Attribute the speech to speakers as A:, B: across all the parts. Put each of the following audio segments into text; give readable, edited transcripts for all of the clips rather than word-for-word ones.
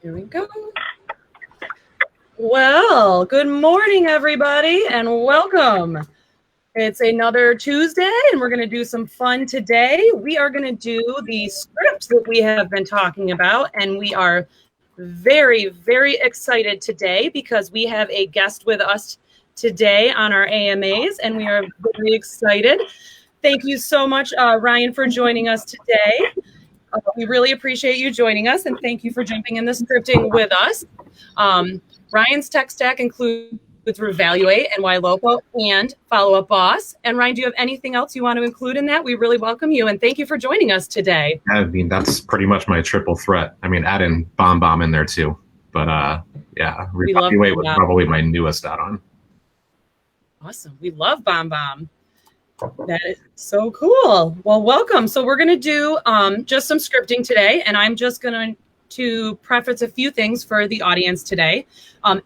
A: Here we go. Well, good morning, everybody, and welcome. It's another Tuesday, and we're going to do some fun today. We are going to do the script that we have been talking about, and we are very, very excited today because we have a guest with us today on our AMAs, and we are very excited. Thank you so much, Ryan, for joining us today. We really appreciate you joining us, and thank you for jumping in the scripting with us. Ryan's tech stack includes Revaluate and YLopo and Follow Up Boss. And Ryan, do you have anything else you want to include in that? We really welcome you, and thank you for joining us today.
B: I mean, that's pretty much my triple threat. I mean, add in Bomb in there too. But yeah, Revaluate was probably my newest add-on.
A: Awesome. We love Bomb. That is so cool. Well, welcome. So we're going to do just some scripting today, and I'm just going to preface a few things for the audience today.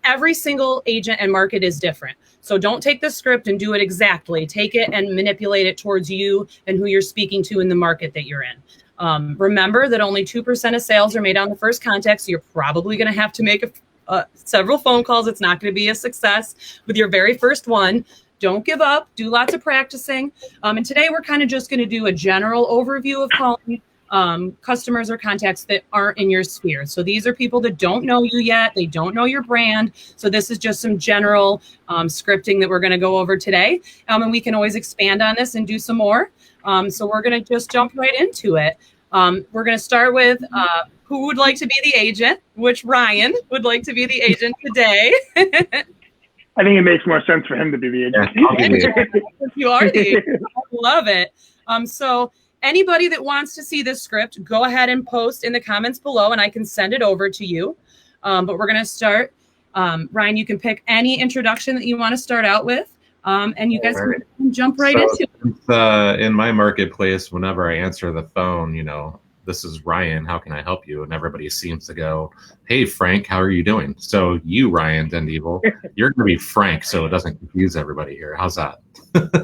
A: Every single agent and market is different. So don't take the script and do it exactly. Take it and manipulate it towards you and who you're speaking to in the market that you're in. Remember that only 2% of sales are made on the first contact, so you're probably going to have to make several phone calls. It's not going to be a success with your very first one. Don't give up. Do lots of practicing. And today we're kind of just going to do a general overview of calling customers or contacts that aren't in your sphere. So these are people that don't know you yet. They don't know your brand. So this is just some general scripting that we're going to go over today. And we can always expand on this and do some more. So we're going to just jump right into it. We're going to start with who would like to be the agent, which Ryan would like to be the agent today.
C: I think it makes more sense for him to be the agent.
A: You are the agent. I love it. So anybody that wants to see this script, go ahead and post in the comments below, and I can send it over to you. But we're going to start. Ryan, you can pick any introduction that you want to start out with, and you guys can jump right into it.
B: In my marketplace, whenever I answer the phone, this is Ryan, how can I help you? And everybody seems to go, hey, Frank, how are you doing? So you, Ryan Van Daele, you're going to be Frank, so it doesn't confuse everybody here. How's that?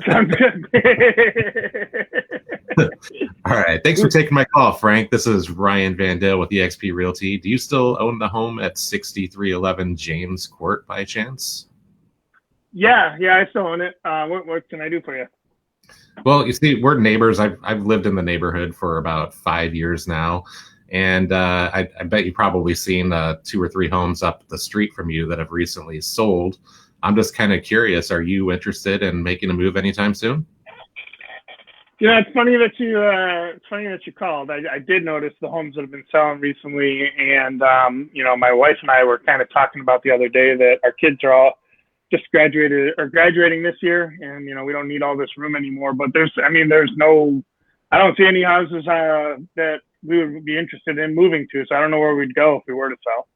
C: Sounds good.
B: All right. Thanks for taking my call, Frank. This is Ryan Van Daele with eXp Realty. Do you still own the home at 6311 James Court by chance?
C: Yeah, I still own it. What can I do for you?
B: Well, you see, we're neighbors. I've lived in the neighborhood for about 5 years now. And I bet you've probably seen 2 or 3 homes up the street from you that have recently sold. I'm just kind of curious, are you interested in making a move anytime soon?
C: It's funny that you called. I did notice the homes that have been selling recently. And, my wife and I were kind of talking about the other day that our kids are all just graduating this year, and we don't need all this room anymore. But I don't see any houses that we would be interested in moving to, so I don't know where we'd go if we were to sell.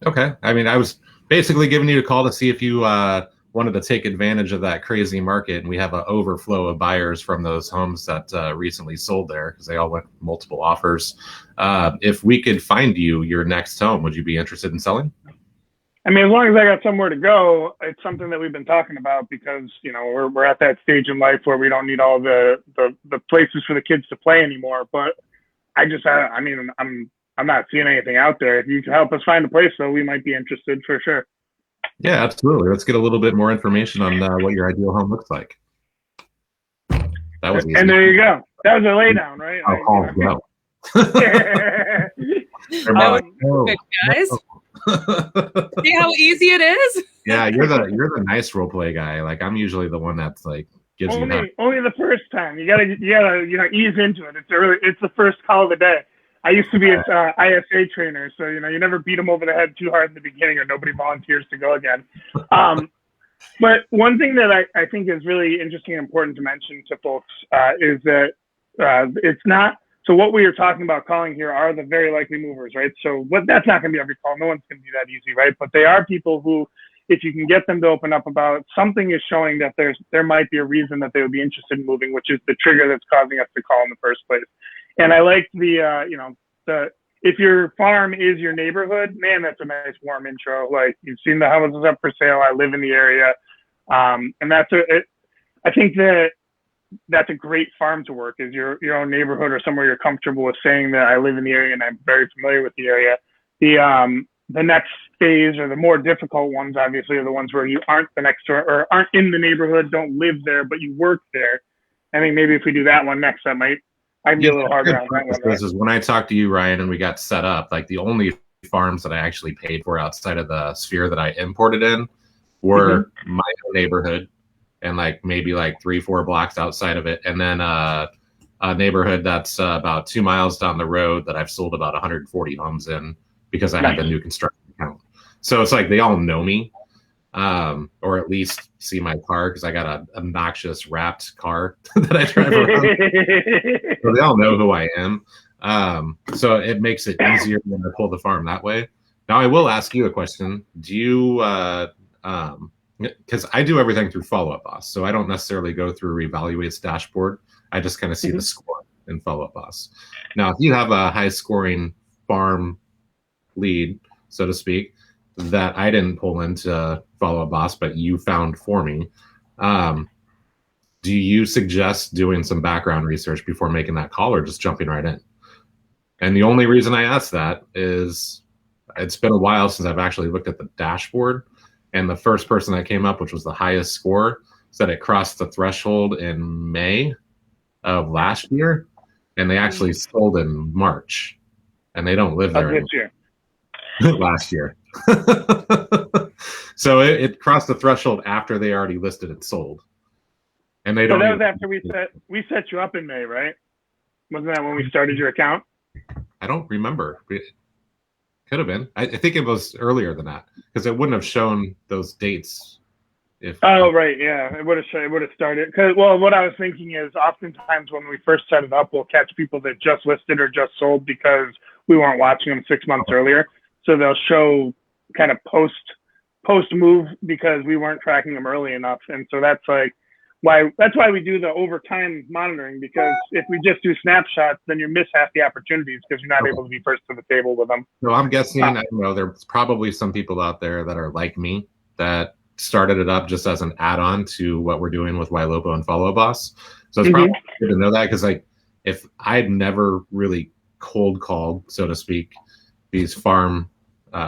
B: Okay. I mean, I was basically giving you a call to see if you wanted to take advantage of that crazy market, and we have an overflow of buyers from those homes that recently sold there because they all went multiple offers. If we could find you your next home, would you be interested in selling?
C: I mean, as long as I got somewhere to go, it's something that we've been talking about because, we're at that stage in life where we don't need all the places for the kids to play anymore. But I'm not seeing anything out there. If you can help us find a place, though, we might be interested for sure.
B: Yeah, absolutely. Let's get a little bit more information on what your ideal home looks like. That was easy.
C: And there you go. That was a lay down, right?
A: Guys. See how easy it is?
B: Yeah, you're the nice role play guy. Like, I'm usually the one that's like gives
C: only the first time. You gotta ease into it. It's the first call of the day. I used to be an ISA trainer, so you never beat them over the head too hard in the beginning, or nobody volunteers to go again. But one thing that I think is really interesting and important to mention to folks is that it's not. So what we are talking about calling here are the very likely movers, right? So that's not going to be every call. No one's going to be that easy, right? But they are people who, if you can get them to open up about something, is showing that there might be a reason that they would be interested in moving, which is the trigger that's causing us to call in the first place. And I like if your farm is your neighborhood, man, that's a nice warm intro. Like, you've seen the houses up for sale. I live in the area, and I think that's a great farm to work, is your own neighborhood or somewhere you're comfortable with saying that I live in the area and I'm very familiar with the area. the next phase, or the more difficult ones, obviously, are the ones where you aren't the next door or aren't in the neighborhood, don't live there, but you work there. I think maybe if we do that one next, I'd be a little harder on that one. Right?
B: Is when I talked to you, Ryan, and we got set up, like the only farms that I actually paid for outside of the sphere that I imported in were my own neighborhood and like maybe like 3-4 blocks outside of it, and then a neighborhood that's about 2 miles down the road that I've sold about 140 homes in because I had the new construction account. So it's like they all know me, or at least see my car because I got an obnoxious wrapped car that I drive around. So they all know who I am. So it makes it easier when I pull the farm that way. Now I will ask you a question. Do you, because I do everything through Follow Up Boss, so I don't necessarily go through Revaluate's dashboard. I just kind of see the score in Follow Up Boss. Now, if you have a high scoring farm lead, so to speak, that I didn't pull into Follow Up Boss, but you found for me, do you suggest doing some background research before making that call, or just jumping right in? And the only reason I ask that is it's been a while since I've actually looked at the dashboard, and the first person that came up, which was the highest score, said it crossed the threshold in May of last year, and they actually sold in March, and they don't live there anymore. Last year. So it crossed the threshold after they already listed and sold, and they don't.
C: So that was after we set you up in May, right? Wasn't that when we started your account?
B: I don't remember. It could have been. I think it was earlier than that because it wouldn't have shown those dates.
C: Oh right, yeah, it would have started. Cause what I was thinking is, oftentimes when we first set it up, we'll catch people that just listed or just sold because we weren't watching them 6 months earlier. So they'll show kind of post move because we weren't tracking them early enough, and so that's why we do the overtime monitoring, because if we just do snapshots, then you miss half the opportunities because you're not able to be first to the table with them.
B: So I'm guessing, I don't know, there's probably some people out there that are like me that started it up just as an add-on to what we're doing with Ylopo and Follow Boss. So it's probably good to know that, because like if I'd never really cold called, so to speak, these farm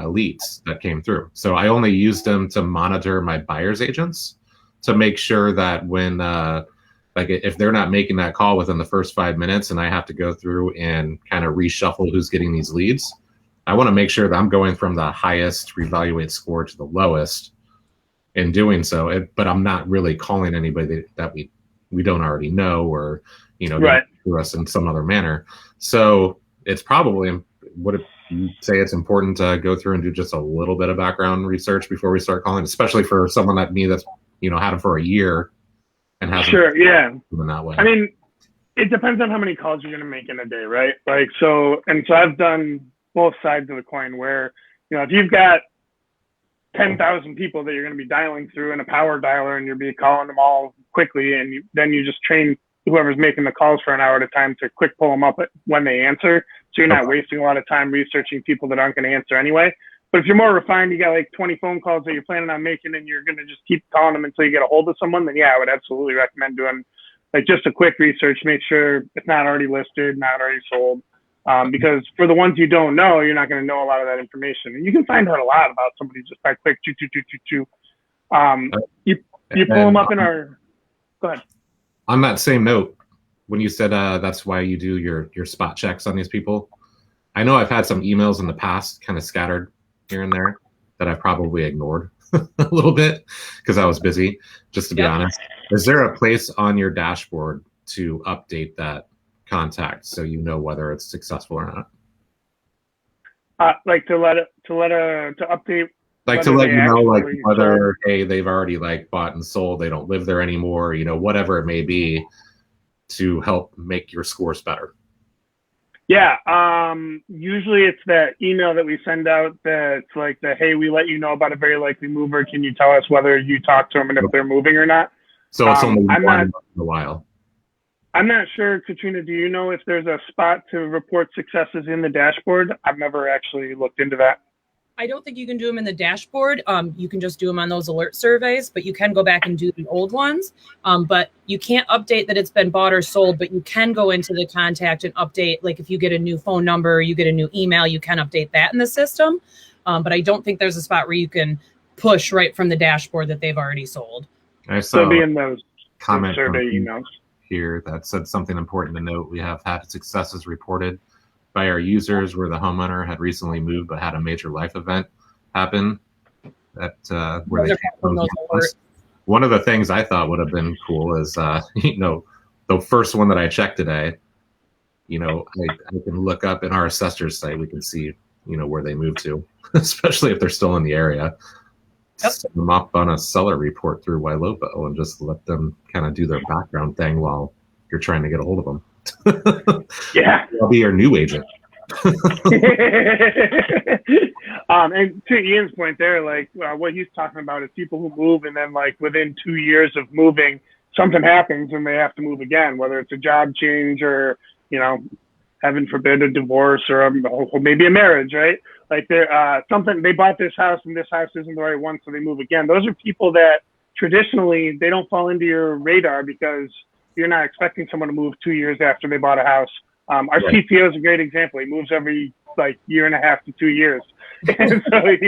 B: leads that came through. So I only used them to monitor my buyer's agents to make sure that when, like if they're not making that call within the first 5 minutes and I have to go through and kind of reshuffle who's getting these leads, I want to make sure that I'm going from the highest Revaluate score to the lowest in doing so. But I'm not really calling anybody that we don't already know, or,
C: right,
B: to us in some other manner. So it's probably, would you say it's important to go through and do just a little bit of background research before we start calling, especially for someone like me that's had them for a year and hasn't been that way?
C: I mean, it depends on how many calls you're going to make in a day, right? Like, so I've done both sides of the coin where, if you've got 10,000 people that you're going to be dialing through in a power dialer, and you'll be calling them all quickly, and then you just train whoever's making the calls for an hour at a time to quick pull them up when they answer. So you're not wasting a lot of time researching people that aren't going to answer anyway. But if you're more refined, you got like 20 phone calls that you're planning on making, and you're going to just keep calling them until you get a hold of someone, then yeah, I would absolutely recommend doing like just a quick research, make sure it's not already listed, not already sold. Because for the ones you don't know, you're not going to know a lot of that information. And you can find out a lot about somebody just by quick choo. You pull them up in our, go ahead.
B: On that same note, when you said that's why you do your spot checks on these people, I know I've had some emails in the past kind of scattered here and there that I've probably ignored a little bit because I was busy, just to be honest. Is there a place on your dashboard to update that contact so you know whether it's successful or not?
C: Like to update,
B: like to let you know, like whether they've already like bought and sold, they don't live there anymore, whatever it may be, to help make your scores better.
C: Yeah, usually it's that email that we send out that's like hey, we let you know about a very likely mover. Can you tell us whether you talk to them and if they're moving or not?
B: So it's only one in a while.
C: I'm not sure, Katrina, do you know if there's a spot to report successes in the dashboard? I've never actually looked into that.
A: I don't think you can do them in the dashboard. You can just do them on those alert surveys, but you can go back and do the old ones. But you can't update that it's been bought or sold, but you can go into the contact and update. Like if you get a new phone number, you get a new email, you can update that in the system. But I don't think there's a spot where you can push right from the dashboard that they've already sold.
B: I saw
C: be in those
B: comment
C: survey emails
B: here that said something important to note. We have had successes reported by our users where the homeowner had recently moved but had a major life event happen. That where they one of the things I thought would have been cool is the first one that I checked today. I can look up in our assessor's site. We can see where they moved to, especially if they're still in the area.
A: Yep.
B: Set them up on a seller report through Ylopo and just let them kind of do their background thing while you're trying to get a hold of them.
C: Yeah.
B: I'll be your new agent.
C: And to Ian's point there, like what he's talking about is people who move and then like within 2 years of moving, something happens and they have to move again, whether it's a job change or, heaven forbid, a divorce or maybe a marriage, right? Like they bought this house and this house isn't the right one, so they move again. Those are people that traditionally they don't fall into your radar because you're not expecting someone to move 2 years after they bought a house. Our
B: Right.
C: CTO is a great example. He moves every year and a half to 2 years. And so if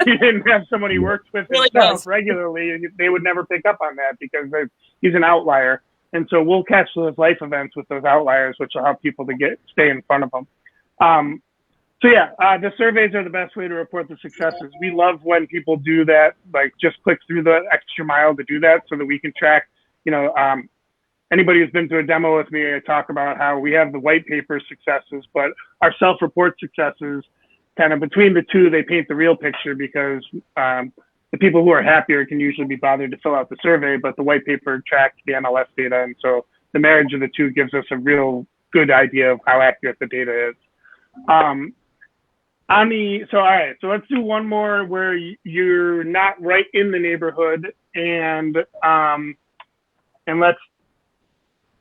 C: he didn't have someone he worked with
A: Really
C: himself
A: does.
C: regularly, they would never pick up on that because he's an outlier. And so we'll catch those life events with those outliers, which will help people to stay in front of them. The surveys are the best way to report the successes. We love when people do that, like just click through the extra mile to do that so that we can track, anybody who's been to a demo with me, I talk about how we have the white paper successes, but our self-report successes, kind of between the two, they paint the real picture because the people who are happier can usually be bothered to fill out the survey, but the white paper tracks the MLS data. And so the marriage of the two gives us a real good idea of how accurate the data is. All right, so let's do one more where you're not right in the neighborhood and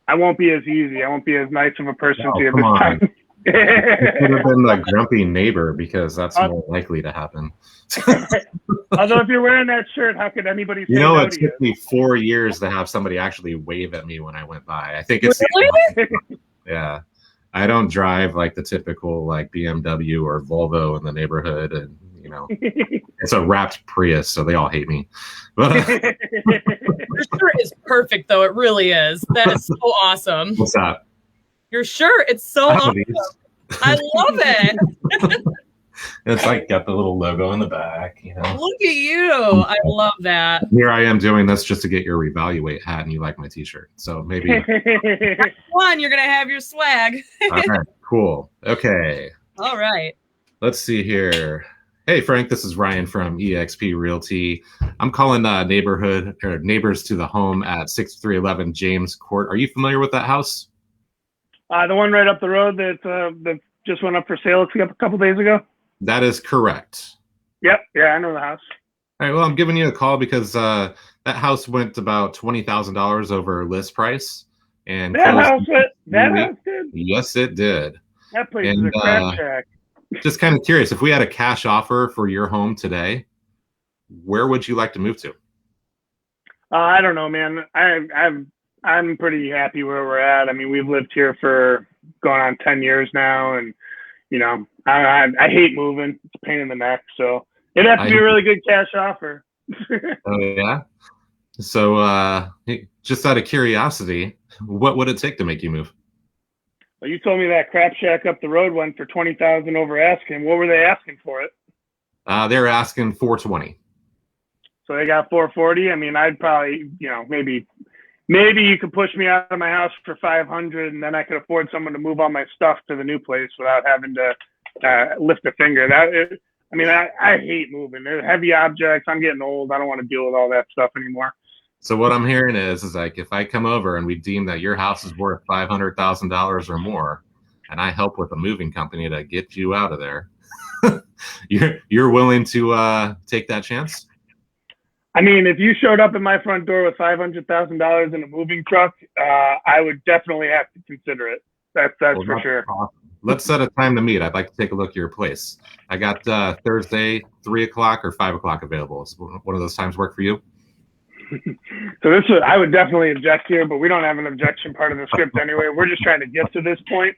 C: I won't be as easy. I won't be as nice of a person to you this time.
B: It could have been the grumpy neighbor because that's more likely to happen.
C: Although if you're wearing that shirt, how could anybody say
B: it took me 4 years to have somebody actually wave at me when I went by. I think it's
A: Really?
B: yeah. I don't drive like the typical like BMW or Volvo in the neighborhood, and it's a wrapped Prius, so they all hate me. But
A: Your shirt is perfect, though. It really is. That is so awesome.
B: what's that?
A: Your shirt, it's so awesome. I love it.
B: It's like got the little logo in the back,
A: Look at you. I love that.
B: Here I am doing this just to get your Revaluate hat, and you like my T-shirt, so maybe.
A: One, you're gonna have your swag.
B: All right, cool. Okay.
A: All right.
B: Let's see here. Hey, Frank, this is Ryan from eXp Realty. I'm calling neighbors to the home at 6311 James Court. Are you familiar with that house?
C: The one right up the road that just went up for sale a couple days ago?
B: That is correct.
C: Yep. Yeah, I know the house.
B: All right, well, I'm giving you a call because that house went about $20,000 over list price. And
C: that house did?
B: Yes, it did.
C: That place is a crap shack.
B: Just kind of curious, if we had a cash offer for your home today, where would you like to move to?
C: I don't know, man. I'm pretty happy where we're at. I mean, we've lived here for going on 10 years now, and I hate moving. It's a pain in the neck, so it'd have to be a really good cash offer.
B: Oh yeah. So, just out of curiosity, what would it take to make you move?
C: Well, you told me that crap shack up the road went for $20,000 over asking. What were they asking for it?
B: They're asking $420.
C: So they got $440. I mean, I'd probably, maybe you could push me out of my house for $500, and then I could afford someone to move all my stuff to the new place without having to lift a finger. I hate moving. They're heavy objects. I'm getting old. I don't want to deal with all that stuff anymore.
B: So what I'm hearing is like, if I come over and we deem that your house is worth $500,000 or more, and I help with a moving company to get you out of there, you're willing to take that chance?
C: I mean, if you showed up at my front door with $500,000 in a moving truck, I would definitely have to consider it. That's for sure.
B: Awesome. let's set a time to meet. I'd like to take a look at your place. I got Thursday, 3 o'clock or 5 o'clock available. Does one of those times work for you?
C: So I would definitely object here, but we don't have an objection part of the script anyway. We're just trying to get to this point.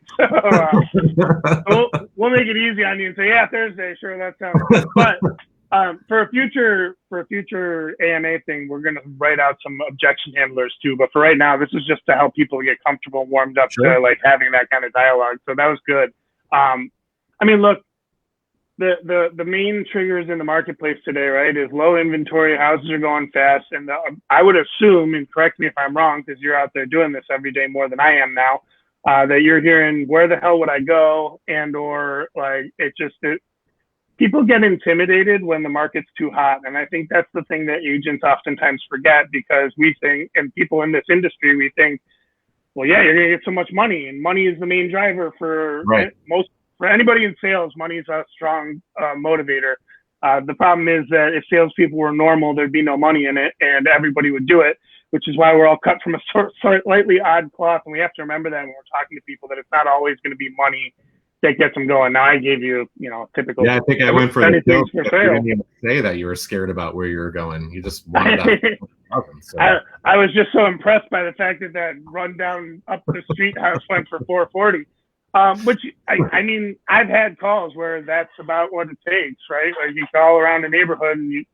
C: So we'll make it easy on you and say, yeah, Thursday, sure, that sounds good. But for a future AMA thing, we're going to write out some objection handlers too. But for right now, this is just to help people get comfortable and warmed up to like having that kind of dialogue. So that was good. I mean, look, the main triggers in the marketplace today, right, is low inventory, houses are going fast, and I would assume, and correct me if I'm wrong, because you're out there doing this every day more than I am now, that you're hearing, where the hell would I go? And or like people get intimidated when the market's too hot. And I think that's the thing that agents oftentimes forget, because we think, and people in this industry, we think, well, yeah, you're going to get so much money, and money is the main driver for for anybody in sales. Money is a strong motivator. The problem is that if salespeople were normal, there'd be no money in it, and everybody would do it, which is why we're all cut from a slightly odd cloth. And we have to remember that when we're talking to people, that it's not always going to be money that gets them going. Now, I gave you, typical.
B: Yeah, I think I went for the joke. You didn't even say that you were scared about where you were going. You just wanted that. So.
C: I was just so impressed by the fact that run down up the street house went for 440. Which I mean, I've had calls where that's about what it takes, right? Like you call around a neighborhood and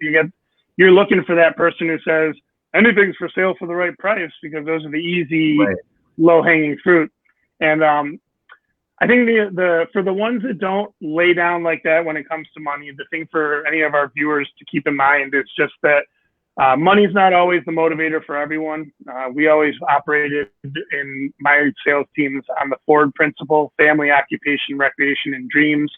C: you're looking for that person who says anything's for sale for the right price, because those are the easy, low hanging fruit. And I think for the ones that don't lay down like that when it comes to money, the thing for any of our viewers to keep in mind is just that money's not always the motivator for everyone. We always operated in my sales teams on the Ford principle: family, occupation, recreation, and dreams.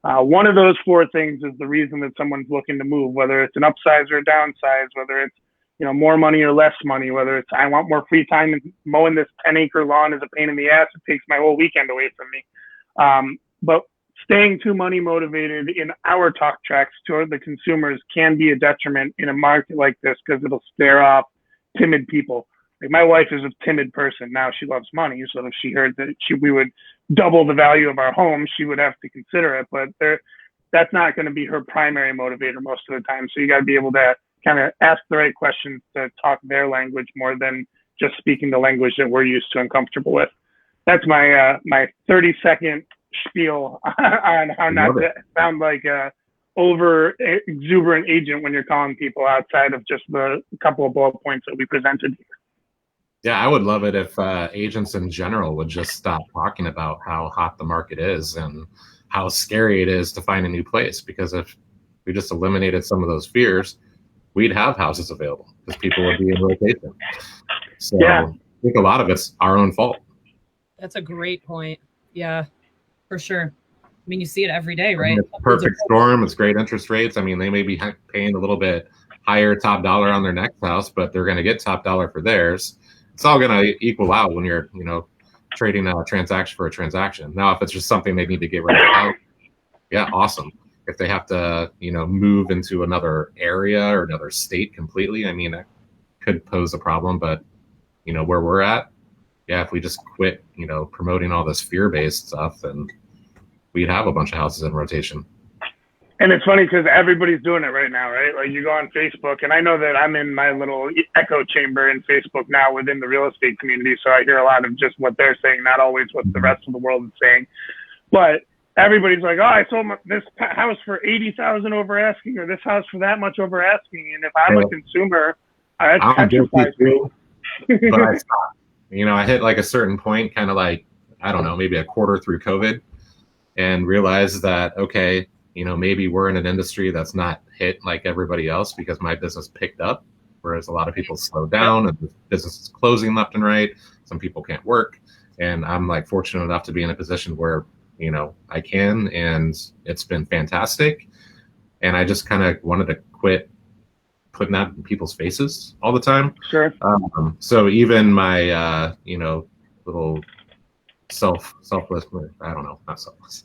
C: One of those four things is the reason that someone's looking to move, whether it's an upsize or a downsize, whether it's more money or less money, whether it's I want more free time and mowing this 10-acre lawn is a pain in the ass. It takes my whole weekend away from me. But staying too money motivated in our talk tracks to the consumers can be a detriment in a market like this, because it'll scare off timid people. Like my wife is a timid person. Now she loves money, so if she heard that we would double the value of our home, she would have to consider it. But that's not going to be her primary motivator most of the time. So you got to be able to kind of ask the right questions to talk their language more than just speaking the language that we're used to and comfortable with. That's my 30-second spiel on how not to sound like a over exuberant agent when you're calling people outside of just the couple of bullet points that we presented here.
B: Yeah, I would love it if agents in general would just stop talking about how hot the market is and how scary it is to find a new place, because if we just eliminated some of those fears, we'd have houses available because people would be in rotation. So I think a lot of it's our own fault.
A: That's a great point. Yeah, for sure. I mean, you see it every day, right?
B: It's perfect storm. It's great interest rates. I mean, they may be paying a little bit higher top dollar on their next house, but they're going to get top dollar for theirs. It's all going to equal out when you're, trading a transaction for a transaction. Now, if it's just something they need to get rid of, yeah, awesome. If they have to, move into another area or another state completely, I mean, that could pose a problem. But, where we're at, yeah, if we just quit, promoting all this fear-based stuff, then we'd have a bunch of houses in rotation.
C: And it's funny because everybody's doing it right now, right? Like you go on Facebook, and I know that I'm in my little echo chamber in Facebook now within the real estate community. So I hear a lot of just what they're saying, not always what the rest of the world is saying. But everybody's like, oh, I sold this house for $80,000 over asking, or this house for that much over asking. And if I'm a consumer, that petrifies me.
B: But I stopped. I hit like a certain point, kind of like, I don't know, maybe a quarter through COVID, and realized that, okay, maybe we're in an industry that's not hit like everybody else because my business picked up, whereas a lot of people slowed down and the business is closing left and right. Some people can't work. And I'm like fortunate enough to be in a position where, I can, and it's been fantastic. And I just kind of wanted to quit putting that in people's faces all the time.
C: Sure.
B: So even my, little selfless, I don't know, not selfless.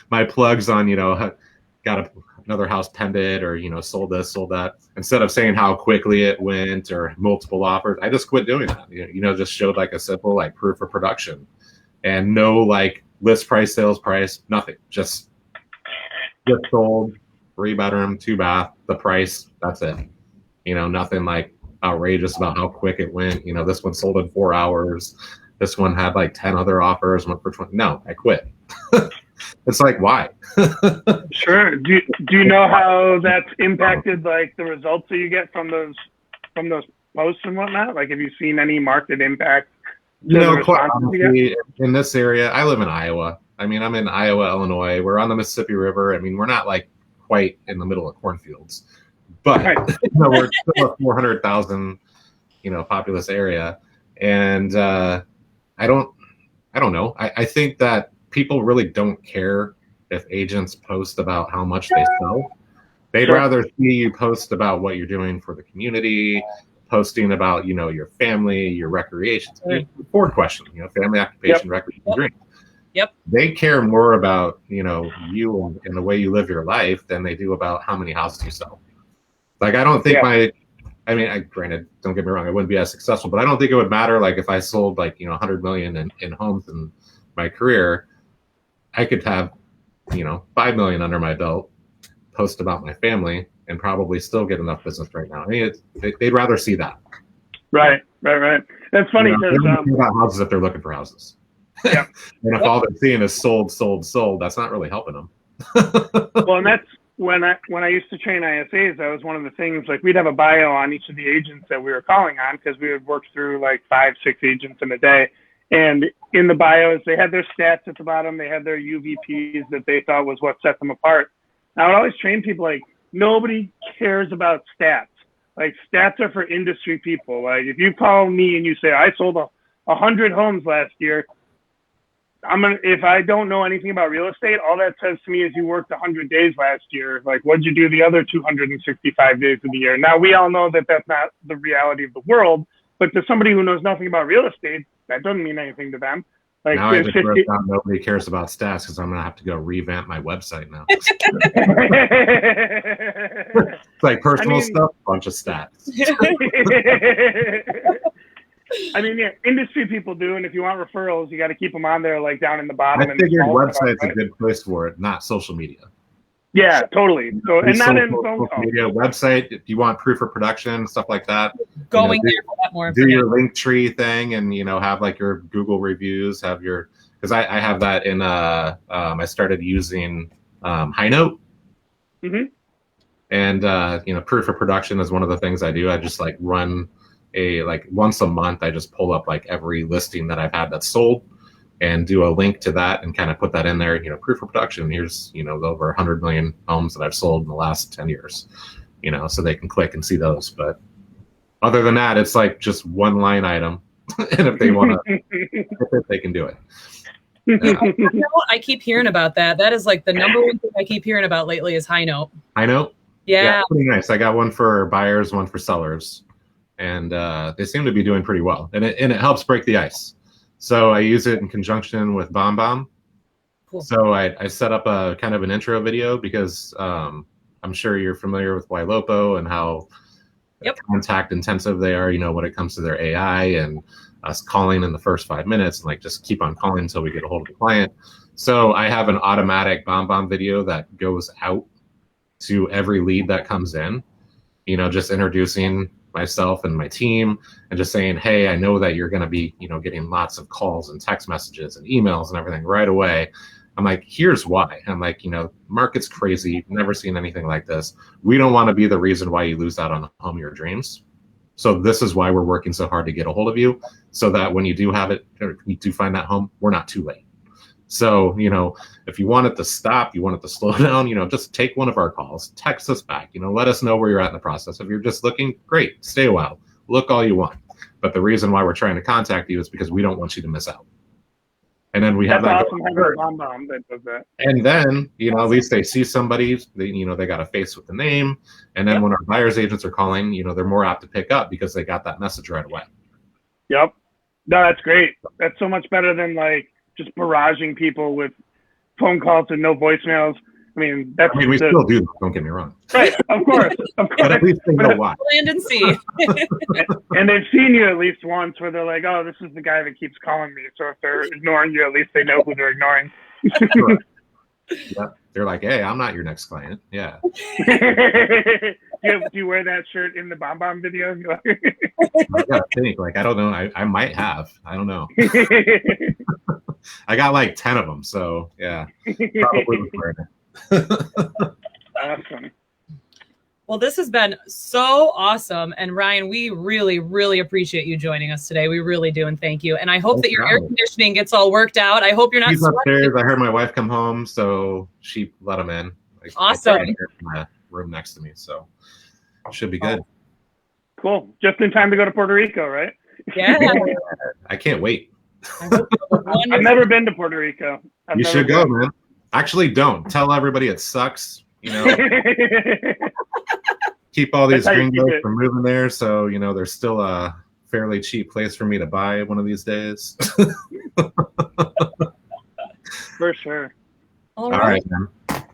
B: my plugs on, got another house pended, or, sold this, sold that. Instead of saying how quickly it went or multiple offers, I just quit doing that. Just showed like a simple, like proof of production. and no like list price, sales price, nothing. Just sold, 3-bedroom, 2-bath, the price, that's it. Nothing like outrageous about how quick it went. This one sold in 4 hours. This one had like 10 other offers, went for 20. No, I quit. It's like, why?
C: Sure. Do you know how that's impacted like the results that you get from those posts and whatnot? Like, have you seen any marked impact?
B: Quite honestly, in this area, I live in Iowa. I mean, I'm in Iowa, Illinois. We're on the Mississippi River. I mean, we're not like quite in the middle of cornfields, but we're still a 400,000, populous area. And I don't know. I think that people really don't care if agents post about how much they sell. They'd rather see you post about what you're doing for the community, posting about, your family, your recreation. Fourth question, family, occupation, recreation, drink.
A: Yep.
B: They care more about, you and the way you live your life than they do about how many houses you sell. Like, I don't think granted, don't get me wrong, I wouldn't be as successful, but I don't think it would matter. Like, if I sold 100 million in homes in my career, I could have, 5 million under my belt, post about my family, and probably still get enough business right now. I mean, they'd rather see that.
C: Right. That's funny because
B: about houses if they're looking for houses.
C: Yeah.
B: And if all they're seeing is sold, that's not really helping them.
C: Well, and that's when I used to train ISAs. That was one of the things. Like, we'd have a bio on each of the agents that we were calling on, because we would work through like 5-6 agents in a day. And in the bios, they had their stats at the bottom. They had their UVPs that they thought was what set them apart. I would always train people like, nobody cares about stats. Like, stats are for industry people. Like, if you call me and you say, I sold 100 homes last year, if I don't know anything about real estate, all that says to me is you worked 100 days last year. Like, what'd you do the other 265 days of the year? Now, we all know that that's not the reality of the world, but to somebody who knows nothing about real estate, that doesn't mean anything to them. Like,
B: now I just wrote down nobody cares about stats, because I'm going to have to go revamp my website now. It's like personal stuff, bunch of stats.
C: I mean, yeah, industry people do, and if you want referrals, you got to keep them on there, like down in the bottom.
B: I figured website's a good place for it, not social media.
C: Yeah, totally. So, and not in
B: social media. Website, if you want proof of production, stuff like that.
A: Going there for that more.
B: Do your link tree thing, and have like your Google reviews. Have your, because I have that in. I started using High Note.
C: Mm-hmm.
B: And proof of production is one of the things I do. I just like run once a month. I just pull up like every listing that I've had that's sold, and do a link to that and kind of put that in there, proof of production. Here's, the over 100 million homes that I've sold in the last 10 years, so they can click and see those. But other than that, it's like just one line item. And if they want to, they can do it.
A: I keep hearing about that. That is like the number one thing I keep hearing about lately is High Note.
B: High Note?
A: Yeah.
B: Pretty nice. I got one for buyers, one for sellers. And they seem to be doing pretty well. And it helps break the ice. So I use it in conjunction with BombBomb. Cool. So I set up a kind of an intro video, because I'm sure you're familiar with Ylopo and how contact intensive they are, when it comes to their AI and us calling in the first 5 minutes, and like just keep on calling until we get a hold of the client. So I have an automatic BombBomb video that goes out to every lead that comes in, just introducing myself and my team, and just saying, hey, I know that you're going to be, getting lots of calls and text messages and emails and everything right away. I'm like, here's why. I'm like, market's crazy. Never seen anything like this. We don't want to be the reason why you lose out on the home of your dreams. So this is why we're working so hard to get a hold of you, so that when you do have it, or you do find that home, we're not too late. So, if you want it to stop, you want it to slow down, just take one of our calls, text us back, let us know where you're at in the process. If you're just looking, great, stay a while, look all you want. But the reason why we're trying to contact you is because we don't want you to miss out. And then we have that.
C: Awesome. BombBomb that does that.
B: And then, at least they see somebody, they got a face with the name. And then when our buyer's agents are calling, they're more apt to pick up because they got that message right away.
C: Yep. No, that's great. That's so much better than like just barraging people with phone calls and no voicemails. I mean, that's
B: we still do. Don't get me wrong.
C: right. Of course.
B: But at least they know why.
A: Land and sea.
C: And they've seen you at least once where they're like, oh, this is the guy that keeps calling me. So if they're ignoring you, at least they know who they're ignoring.
B: Yeah. They're like, hey, I'm not your next client. Yeah.
C: Do you wear that shirt in the Bomb Bomb video?
B: I gotta think. Like, I don't know. I might have. I don't know. I got like 10 of them. So yeah, probably was wearing it.
C: Awesome.
A: Well, this has been so awesome. And Ryan, we really, really appreciate you joining us today. We really do. And thank you. And I hope that your air conditioning gets all worked out. I hope you're not
B: He's upstairs. I heard my wife come home, so she let him in.
A: Awesome.
B: In the room next to me, so it should be good.
C: Cool. Just in time to go to Puerto Rico, right?
A: Yeah.
B: I can't wait.
C: I've never been to Puerto Rico.
B: You should go, man. Actually, don't. Tell everybody it sucks. You know, keep all these gringos from moving there, so you know there's still a fairly cheap place for me to buy one of these days.
C: For sure.
A: All right, man.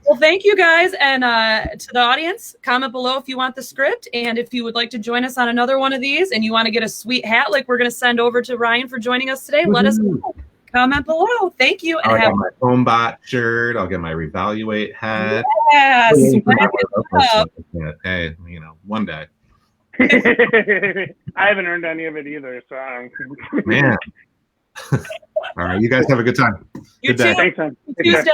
A: Well, thank you guys, and to the audience, comment below if you want the script, and if you would like to join us on another one of these, and you want to get a sweet hat like we're going to send over to Ryan for joining us today. Let us know. Comment below. Thank you. And
B: I'll get my HomeBot shirt. I'll get my Revaluate hat.
A: Yes.
B: Hey, you know, one day.
C: I haven't earned any of it either, so
B: man. All right, you guys have a good time.
A: You
B: good day.
A: too.
C: Thanks, man.
A: Tuesday.